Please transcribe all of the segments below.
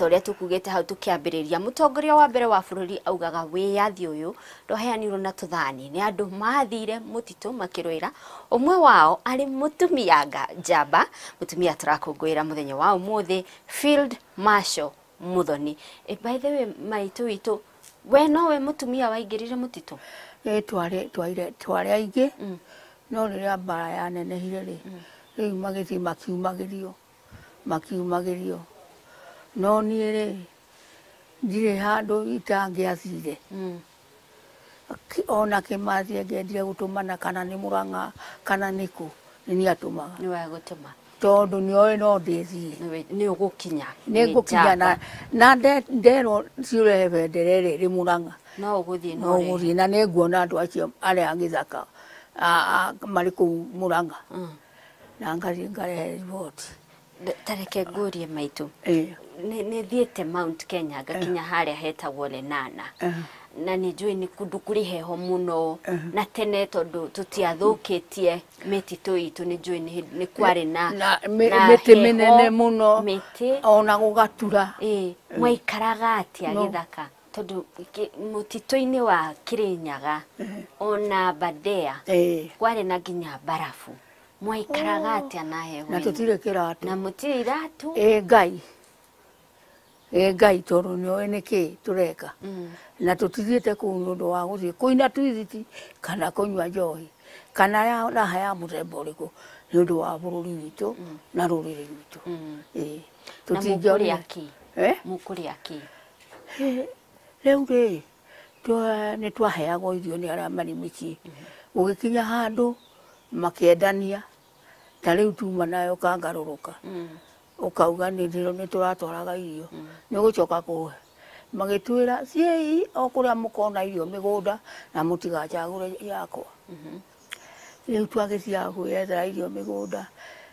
toria tukugete hau tukiambiriria mutongoria wa mbere wa bururi augaga wiyathi uyu ndoheanirwo na tuthani ni andu mathire mutitu makirwira umwe wao ari mutumia njamba mutumia turakungwira muthenya wa umuthi Field Marshal Muthoni. By the way maitu witu we nowe mutumia waingirire mutitu? Twari aingi no riria mbara yanenehire ri riu magiti makiumagirio no nie ri ndire handu itangiathire ona Kimathi ngendire gutumana kana ni Murang'a kana niku ni atumaga ni wa gutuma tondu ni oe no ndithie ni ugukinya na ndero ciure bendere ri Murang'a no uguthie na ni nguona andu acio aria angithaka mari ku Murang'a na ngathi ngarehe report tareke ngurie maitu ni thiete Mount Kenya gakinya haria hetagwo Lenana na ni njui ni kundu kuri heho muno na tene tondu tutiathukitie mititu itu ni njui ni kwari na miti minene muno miti ona gugatura mwaikaraga atia githaka tondu mutito-ini wa Kirinyaga ona Badea kwari na nginya barafu mwaikaraga atia na heho na tutire kiratu na mutire iratu Ngai tondu ni oe niki tureka na tutithiete kuu nundu wa guthie kuina twithiti kana kunywa njohi kana ya raha ya muthemba uriku nundu wa bururi witu na ruriri witu tutingiona mukuria ki riu ri ni twaheagwo irio ni aria mari micii ugikinya handu makiendania ta riu tuma nayo kangaruruka ukauga ni turatwaraga irio ni gucoka kuhe magitwira ciei okuria mukona irio migunda na mutigacagure yakwa riu twagithia gwethera irio migunda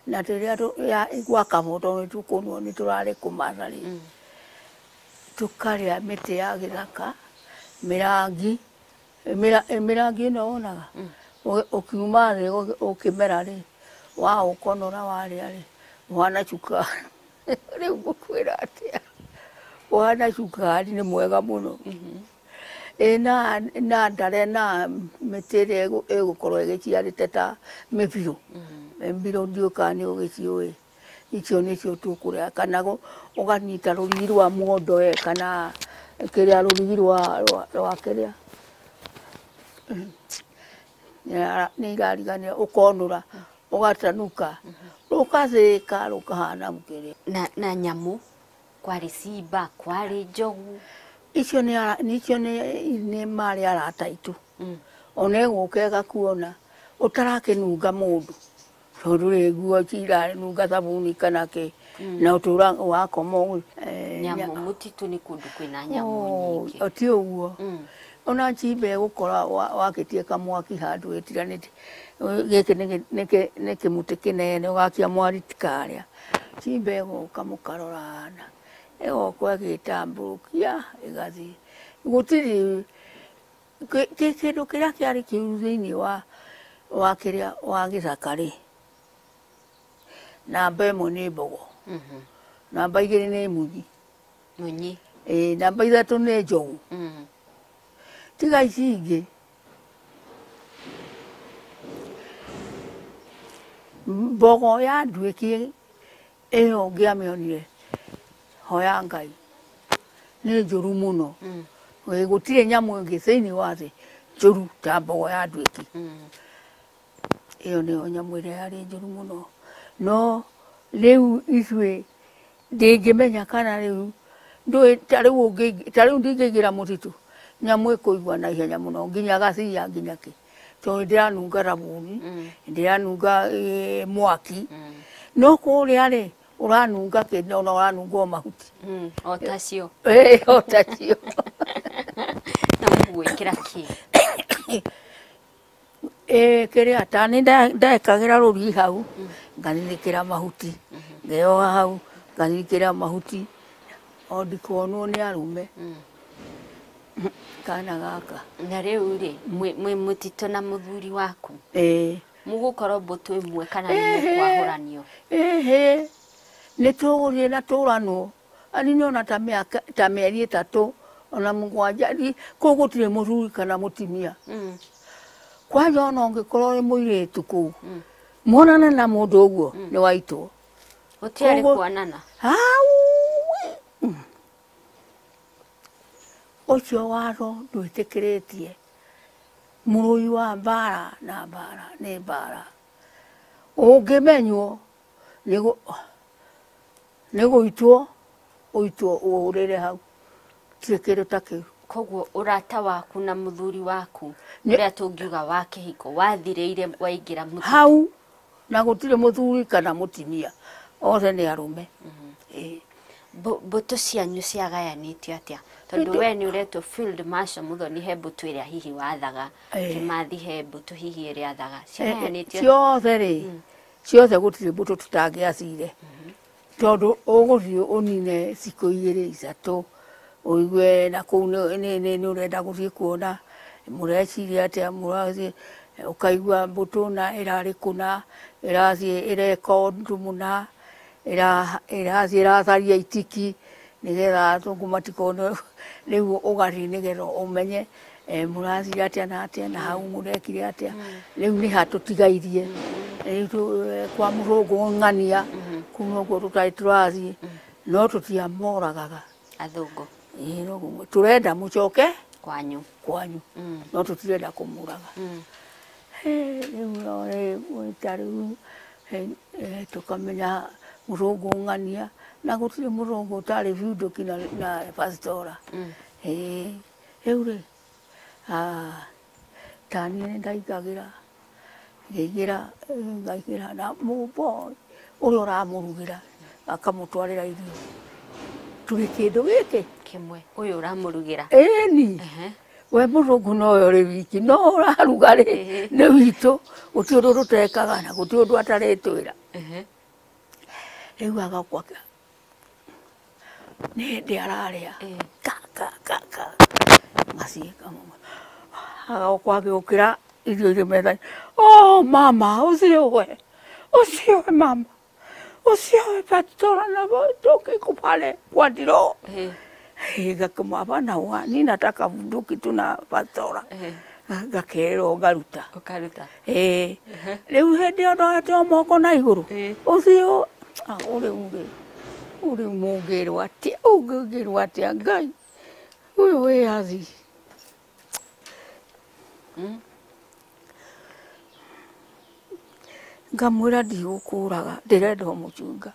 na riria gwaka moto nitukunwo ni turari kumathari tukaria miti ya githaka mirangi ino wonaga ukiuma ri ukimera ri wa ukonora waria ri wana cukari riu ngukwira atia wana cukari ni mwega muno na ndare na mitere egukorwo igiciarite ta mibiro mbiro ndiuka ni ugiciui icio nicio tukuria kana uganyita rurigi rwa muondo kana kiria rurigi rwa kiria ni irarigania ukonura ugatanuka ukathika rukahana mukiri na nyamu kwari simba kwari njogu icio ni mari arata itu ona egukega kuona utarakinunga mundu tondu ri nguo cira nunga sabuni kana ki na utura wakoma nyamu mutitu ni kundu kwina nyamu nyingi ati uguo ona chimbe gukora wakitie kamwaki handu itiranite giki ni kimuti kinene ugakia mwari tikaria chimbe gukamukarorana ego kwa gitambukia igathi gutiri kindu kiria kiari kiu thiini wa kiria wa githakari namba imwe ni mbogo namba igiri ni munyi namba ithatu ni njogu tiga ici ingi mbogo ya nduiki iyo ngiamionire hoya Ngai ni njuru muno gutire nyamu ingi thiini wa thi njuru ta mbogo ya nduiki iyo ni nyamu iria yari njuru muno no riu icui ndingimenya kana riu ndui tariu ndingigira mutitu nyamu ikuigua na ihenya muno nginya gacia nginya ki to ndiranunga rabuni ndiranunga mwaki no kuria ri uranunga kindi ona uranunga mahuti otacio otacio na gwikira ki kiria tani ndaikagira ruri hau nganithikira mahuti ngeoha hau nganithikira mahuti ondikonwo ni arume kana gaka na riu ri mwi mutito na muthuri waku mugukorwo mbutu imwe kana ni kwahuranio ni tugurie na turanwo ani niona ta mĩeri ĩtatũ ona mũgwanja kũu gũtirĩ mũthuri kana mũtumia kwanja ona ũngĩkorwo wĩ mũirĩtu kũu muonane na mũndũ ũguo nĩ waitwo gũtiarĩ kuonana ũcio watho ndwĩtĩkĩrĩtie mũrũi wa mbara na mbara nĩ mbara ũngĩmenywo nĩ gũitwo ũitwo ũhũrĩre hau tirĩ kĩndũ ta kĩu. Koguo ũrata waku na mũthuri waku ũrĩa tũngiuga wa kĩhiko wathirĩire waingĩra mũtitũ hau na gũtirĩ mũthuri kana mũtumia othe nĩ arũme. Mbũtũ cianyu ciagayanĩtio atĩa? Tondũ we nĩ ũretwo Field Marshal Muthoni he mbũtũ ĩrĩa hihi wathaga, Kĩmathi he mbũtũ hihi ĩrĩa athaga, ciagayanĩtio ciothe rĩ ciothe gũtirĩ mbũtũ tũtangĩacire tondũ ũgũthiĩ ũnine cikũ igĩrĩ ithatũ ũigue na kũu nĩ ũrenda gũthiĩ kuona mũreciria atĩa mũrathiĩ ũkaigua mbũtũ na ĩrarĩ kũna ĩrathiĩ ĩreka ũndũ mũna ĩrathiĩ ĩratharia itiki nĩgetha athũngũ matikone rĩu ũgathiĩ nĩgetha ũmenye mũrathiĩ atĩa na atĩa na hau mũrekire atĩa rĩu nĩ ha tũtigairie kwa mũthũngũ ng'ania kũu noguo tũtarĩ tũrathiĩ no tũtiamoragaga athũngũ turenda mũcoke kwanyu no tũtirenda kũmũraga rĩu tarĩu tũkamenya mũthũngũ ng'ania na gũtirĩ mũthũngũ ũtarĩ biundũki na pastora rĩu rĩ taniĩ nĩ ndaingagĩra ngaingĩra na mũboy ũrĩa ũramũrugĩra akamũtwarĩra irio tũrĩ kĩndũ gĩkĩ kĩmwe ũyũ ũramũrugĩra ĩni we mũthũngũ nowe ũrĩ wiki no ũraruga rĩ nĩ witũ gũtirĩ ũndũ tũtekaga na gũtirĩ ũndũ atarĩtwĩra rĩu agakwa nĩ hĩndĩ ararĩa ngaciĩka agakwa agĩũkĩra irio irĩ metha mama ũcio we mama ucio we pastora na tuko pale kwa ndiro kama hapana wani nataka bunduki tu na pastora gakero garuta rĩu hĩndĩ ĩyo ndoete moko na igũrũ ũcio uri mũngĩrwo atĩa Ngai ũyũ wĩyathi ngamwĩra ndigũkũraga ndĩrenda mũcunga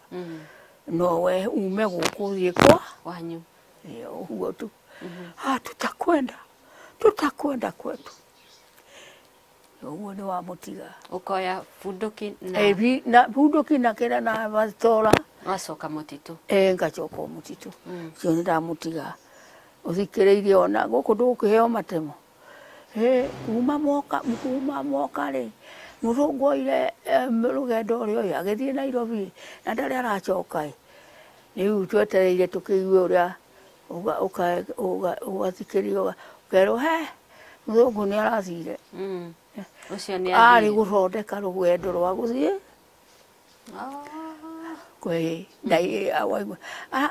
no we ume gũkũ thiĩ wanyu ũguo tu tutakwenda kwetu ũguo nĩ wamũtiga ũkoya bunduki na bunduki na kĩrĩa na pastora wacoka mũtitũ ngacoka mũtitũ cio nĩ ndamũtiga ũthikĩrĩirie ona gũkũ ndũkũheo matemo kuma moka rĩ mũthũngũ oire rũgendo ũrĩa ũyũ agĩthiĩ Nairobi na ndarĩ aracoka rĩu twetereire tũkĩigue ũrĩa ũgathikĩrio ũkerwo mũthũngũ nĩ arathire arĩ gũthondeka rũgendo rwa gũthiĩ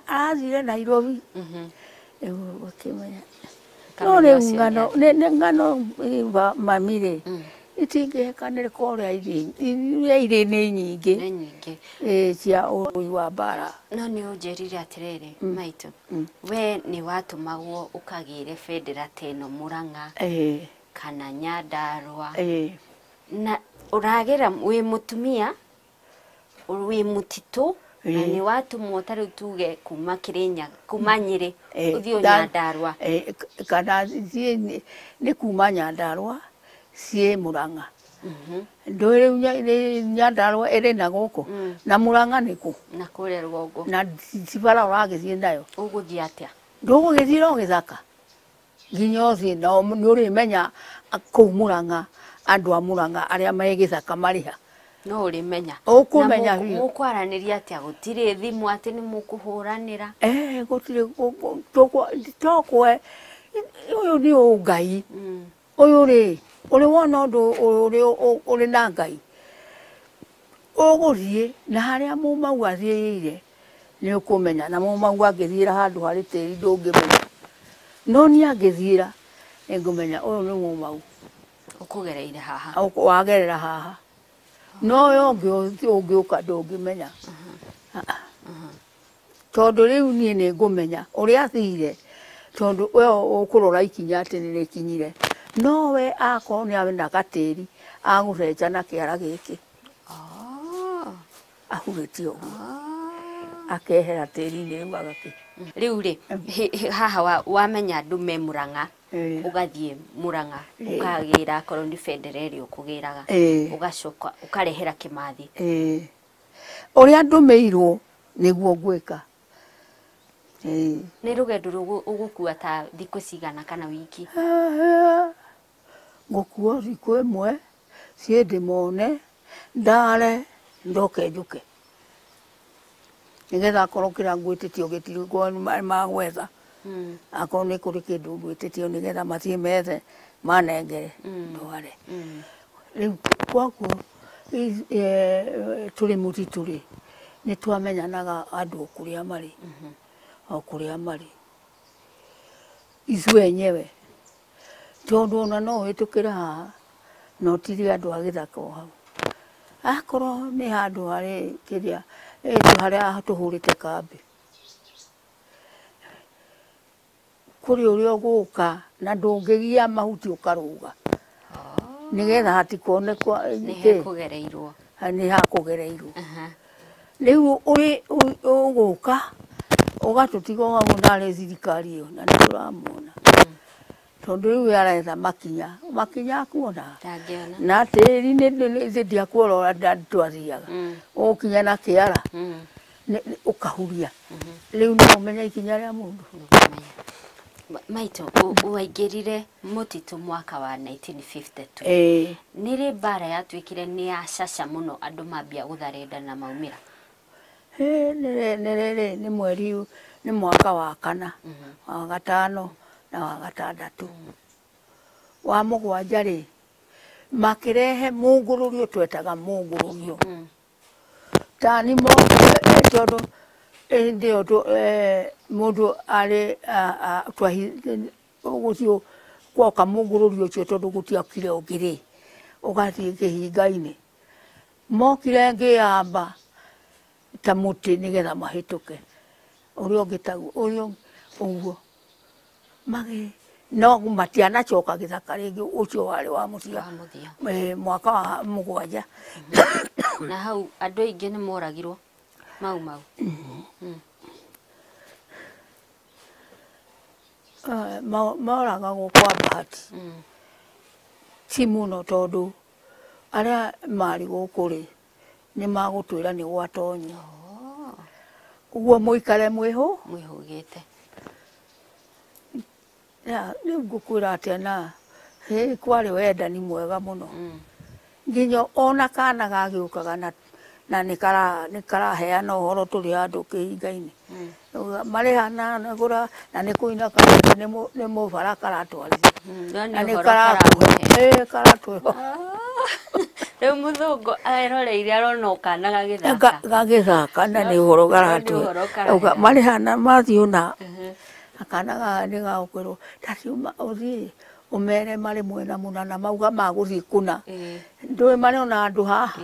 arathire Nairobi rĩu ũkĩmenya no rĩu ng'ano mami rĩ itingĩhekanĩrĩka ũrĩa irĩ nĩ nyingĩ cia ũrũi wa mbara no nĩ ũnjĩrire atĩrĩrĩ maitũ we nĩ watũmagwo ũkagĩre bendera ta ĩno Mũrang'a kana Nyandarua na ũragera wĩ mũtumia wĩ mũtitũ na nĩ watũmwo ta rĩu tuge kuma Kĩrĩnyaga kuma Nyĩrĩ ũthiĩ Nyandarua kana nĩ kuma Nyandarua ciĩ Mũrang'a ndũĩ rĩu Nyandarua ĩrĩ na gũkũ na Mũrang'a nĩ kũ na kũrĩa rũgongo na cibara ũragĩthiĩ nayo ũgũthiĩ atĩa ndũgũgĩthiĩ no gĩthaka nginya ũthiĩ nao nĩ ũrĩmenya kũu Mũrang'a andũ a Mũrang'a arĩa me gĩthaka marĩ ha no ũrĩmenya ũkũmenya mũkwaranĩria atĩa gũtirĩ thimũ atĩ nĩ mũkũhũranĩra gũtirĩ tokwe ũyũ nĩ ũngai ũyũ rĩ ũrĩ wona ũndũ ũrĩ na Ngai ũgũthiĩ na harĩa mũmau athiĩire nä å kå menya namo mau angä thiä ra handå harä tä ri ndå ngä menya no niä angä thiä ra nä ngå menya å yå nä må mau ukugereire haha wagerera haha no yo å ngä å ka ndå ngä menya tondå rä u niä nä ngå menya å rä a thire tondå we å kå rora ikinya atä nä rä kinyire no we akorwo nä amena gatä ri agå cenja na kä ara gä kä ahurä tie å guo akehera tä ri-inä rä u agakä rä u rä haha wamenya andå me Murang'a å gathiä Murang'a å kagä ra korwo nä bendereri å kå gä raga å gacoka å karehera Kimathi å rä a ndå mä irwo nä guo ngwä ka nä rå gendo å gå kua ta thikå cigana kana wiki gå kuo thikå ä mwe ciä ndä mone ndare ndoke njå nä getha akorwo kä ra ngwä tä tio gä tirä magwetha akorwo nä kå rä kä ndå ngwä tä tio nä getha mathiä methe manengere ndware rä u gwakuo tå rä må titå rä nä twamenyanaga andå kå rä a marä o kå rä a marä ithuä enyewe tondå ona no hä tå kä re haha no tirä andå a gä thaka o hau akorwo nä handå harä kä rä a harä a tå hå rä te kambä kå rä å rä a å gå ka na ndå ngä gia mahuti å karå ga nä getha hatikonekwa nä hakå gereirwo nä hakå gereirwo rä u å gå ka å gatå tiga hau narä thirikari ä yo na nä tå ramona tondå rä u aretha makinya akuona na tä ri thä ndiakuorora twathiaga å kinya na kä ara å kahuria rä u no å menya ikinya rä a må ndå maitå waingä rire må titå mwaka wa 1952 nä rä mbara yatuä kire nä ya caca må no andå mambia gå tharenda na maumä ra nä mweri nä mwaka wa kana wa gatano na wa gatandatå wa må gwanja rä makä rehe må ngå rå rio twetaga må ngå rå rio tani mo tondå ndä yo må ndå arä gå thiå gwoka må ngå rå rio å cio tondå gå tiakire å ngä rä å gathiä kä hinga-inä mokire ngä amba ta må tä nä getha mahä tå ke å rä a å ngä taguo å rä å guo no matianacoka gä thaka rä ngä å cio warä wa må thia mwaka wa må gwanja na hau andå aingä nä moragirwo mau moragagwo kwa bahati ti må no tondå arä a marä gå kå rä nä magå twä ra nä gwatonya å guo må ikare mwä hå gä te rä u ngå kwä ra atä ana kwarä wendani mwega må no nginya ona kana gagä å kaga na nä karaheana å horo tå rä andå kä hinga-inä marä hana gå ra na nä kå ina nä må bara karatwarithia na nä karatwä ho rä u må thå ngå aroreire arona å kana gagä thaka na nä å horo garatwä marä hana mathiä å na akana gaga nä gagå kwä rwo taciuma å thiä å mere marä mwena må na na mauga magå thiä kå na ndå marä ona andå haha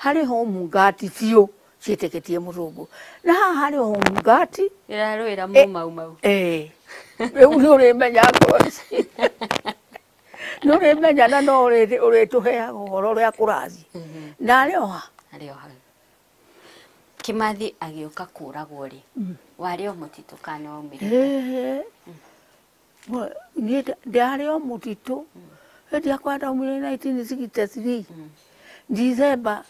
harä home ngati biå ciätä kä tie må thå ngå na haha harä home ngati ärarå ra må mau rä u nä å rä menya nä å rä menya na no å rä tå heaga å horo å rä a kå rathiä narä oha Kimathi agä å ka kå ragwo rä warä o må titå kana waumä rä ndarä o må titå hä ndä akwa ndaumä rä 1963 December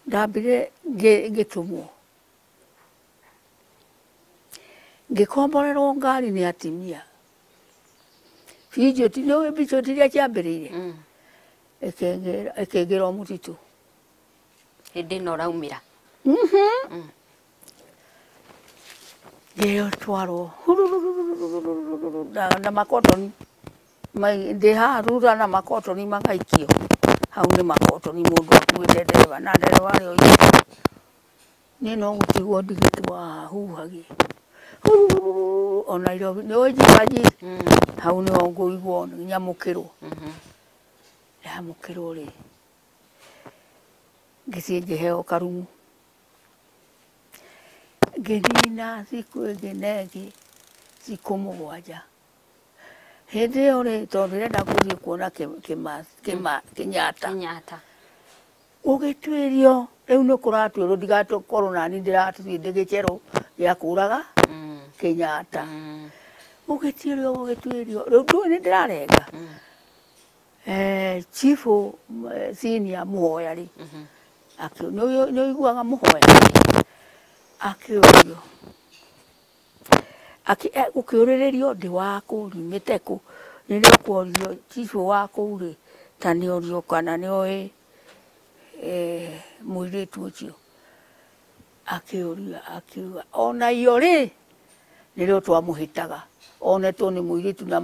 ndambire ngä tå mo ngä komborerwo ngari nä atimia bijo tiria ciambä rä ire ä kä ra må titå hä ndä no raumä ra ngä twarwo na makotoni ndä haha thutha na makotoni magaikio hau nä makotoni må ndå akuä te ndereba na ndereba rä o Niĩ no gũtigwo ndigĩtwo haha huhagia. Ona Nairobi nĩ ũĩ Jibaji? Hau nĩho ngũigwo nyamũkĩrwo. Nyamũkĩrwo rĩ, ngĩthiĩ ngĩheo karumu. Ngĩnina thikũ ĩngĩ na ĩngĩ thikũ 7. Hĩndĩ ĩyo rĩ, tondũ ndĩrenda gũthiĩ kuona Kenyatta. Ũgĩtuĩrio rĩu nĩ kũratuĩrwo ndigatuĩkorwo nani ndĩrathiĩ ndĩgĩcerwo gĩa kũraga Kenyatta. Ũgĩtuĩrio rĩu ndũĩ nĩ ndĩrarenga. Chief senior Mũhoya rĩ, nĩ ũiguaga Mũhoya? Akĩũrio, gũkĩũrĩrĩrio ndĩ wa kũ, nyumĩte kũ, rĩrĩa ũkũrio chief wa kũu rĩ, ta nĩ ũrio kana nĩ oĩ mũirĩtu ũcio. Akĩũria akiuga ona iyo rĩ, nĩrĩo twamũhĩtaga, onetwo nĩ mũirĩtu na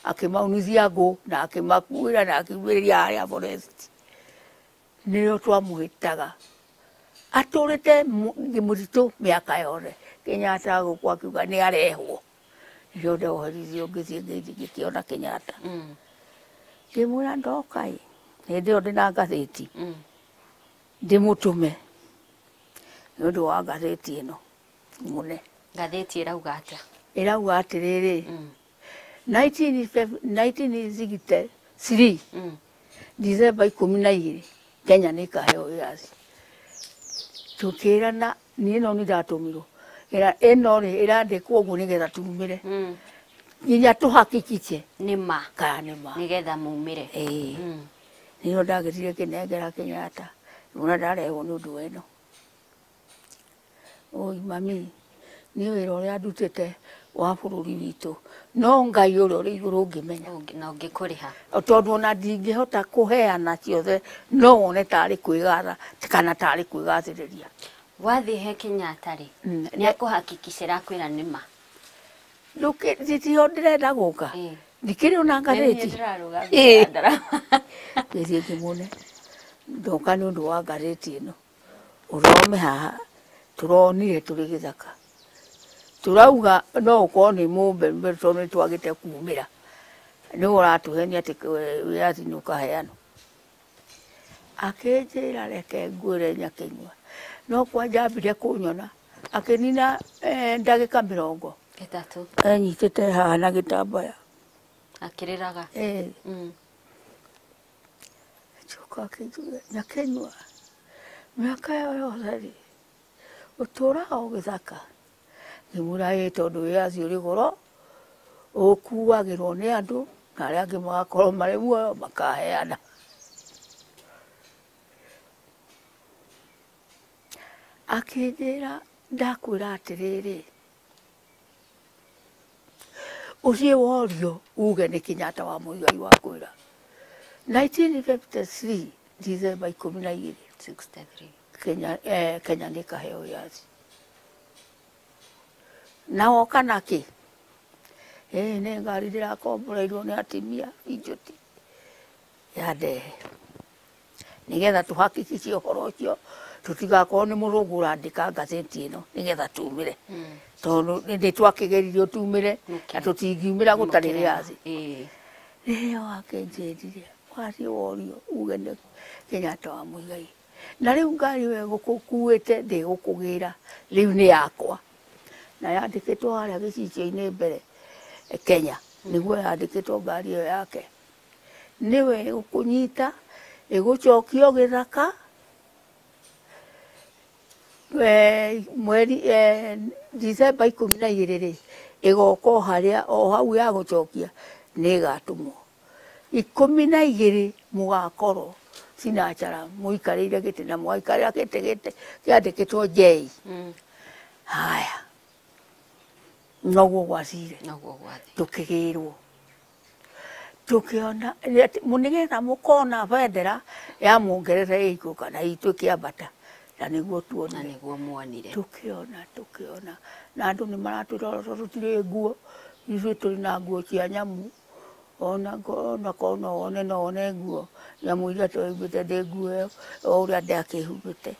akĩmaunithia ngũ na akĩmakuĩra na akiumĩrĩria harĩa forest. Nĩrĩo twamũhĩtaga. Atũrĩte mũritũ mĩaka yothe. Kenyatta gũkũ akiuga nĩ arehwo. Nĩrĩo ndoheririo ngĩthiĩ ngĩkĩona Kenyatta. Ngĩmwĩra ndoka ĩ, hĩndĩ ĩyo ndĩna ngathĩti, ndĩmũtũme nĩ ũndũ wa ngathĩti ĩno mũne. Ngathĩti ĩrauga atĩa? Ĩrauga atĩrĩrĩ, 1963 December 12 Kenya nĩ ĩkaheo wĩyathi. Tũkĩrana, niĩ no nĩ ndatũmirwo, ĩno rĩ ĩrandĩkwo ũguo nĩgetha tumĩre, nginya tũhakikiche nĩma kana nĩma nĩgetha mumĩre. Nĩyo ndagĩthire kĩnengera Kenyatta, mũna ndarehwo nĩ ũndũ weno. Oi mami, nĩ wĩra ũrĩa ndutĩte wa bũrũri witũ, no Ngai ũrĩa ũrĩ igũrũ ngĩmenya na ũngĩkũrĩha, tondũ ona ndingĩhota kũheana ciothe, no wone tarĩ kwĩgatha kana tarĩ kwĩgathĩrĩria. Wathiĩ he Kenyatta rĩ, nĩ akũhakikicĩra kwĩra nĩma? Ndĩtio ndĩrenda gũka, ndikĩrĩ ona ngathĩti. Ngĩthiĩ ngĩmwone, ndoka nĩ ũndũ wa ngathĩti ĩno, ũrome haha, tũronire tũrĩ gĩthaka. Turauga no ũkorwo nĩ mũmbe tondũ nĩ twagĩte kumĩra, nĩ ũratũhenia atĩ wĩyathi nĩ ũkaheanwo. Akĩnjĩra reke ngwĩre Nyakĩnyua, no kwanja ambire kũnyona, akĩnina ndagĩka 30 enyitĩte haha na gĩtambaya akĩrĩraga. Njoka akĩnjũria, Nyakĩnyua, mĩaka ĩyo yothe rĩ, ũtũũraga o gĩthaka? Ngĩmwĩra tondũ wĩyathi ũrĩ goro, ũkuagĩrwo nĩ andũ na arĩa angĩ magakorwo marĩ muoyo makaheana. Akĩnjĩra ndakwĩra atĩrĩrĩ, ũthiĩ worio uge nĩ Kenyatta wa Muigai wa kwĩra. 1953 December 12 Kenya nĩ ĩkaheo wĩyathi. Na woka nakĩ? Nĩ ngari ndĩrakomboreirwo nĩ atimia Injũti yandehe, nĩgetha tũhakikicie ũhoro ũcio, tũtigakorwo nĩ mũrũngũ ũrandĩka ngathĩti ĩno nĩgetha tumĩre, tondũ nĩ twakĩgeririo tumĩre na tũtingiumĩra gũtarĩ wĩyathi. Rĩrĩa wakĩnjĩrire wathiĩ worio uge nĩ Kenyatta wa Muigai, na rĩu ngari ĩyo ĩgũkuĩte ndĩgũkũgĩra, rĩu nĩ yakwa. Na yandĩkĩtwo harĩa gĩcicio-inĩ mbere Kenya, nĩguo yandĩkĩtwo ngari ĩyo yake. Nĩwe ĩgũkũnyita ĩgũcokia gĩthaka, mweri December 12 rĩ, ĩgoka o harĩa o hau ya gũcokia nĩ ĩgatũmwo. 12 mũgakorwo Sinacara mũikarĩire gĩtĩ na mũgaikarĩra gĩtĩ kĩandĩkĩtwo J. Haya, noguo gwacire tũkĩgĩrwo, tũkĩona nĩgetha mũkona bendera ya Mũngeretha ĩigũrũ kana itũ ĩkĩambata, na nĩguo tuonire. Tũkĩona na andũ nĩ maratwĩra tũtirĩ nguo, ithuĩ tũrĩ na nguo cia nyamũ, ona wone no wone nguo nyamũ iria tũhumbĩte ndĩ nguo ĩyo o ũrĩa ndakĩhumbĩte.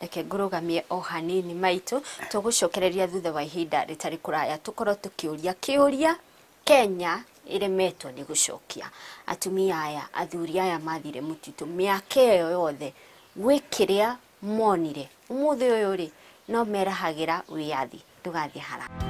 reke ngurugamie o hanini maitu tugucokereria thutha wa ihinda ritari kuraya tukorwo tukiuria kiuria Kenya iremetwo ni gucokia atumia aya athuri aya mathire mutitu miaka iyo yothe gwikiria monire umuthi uyu ri no merahagira wiathi tugathie haraka.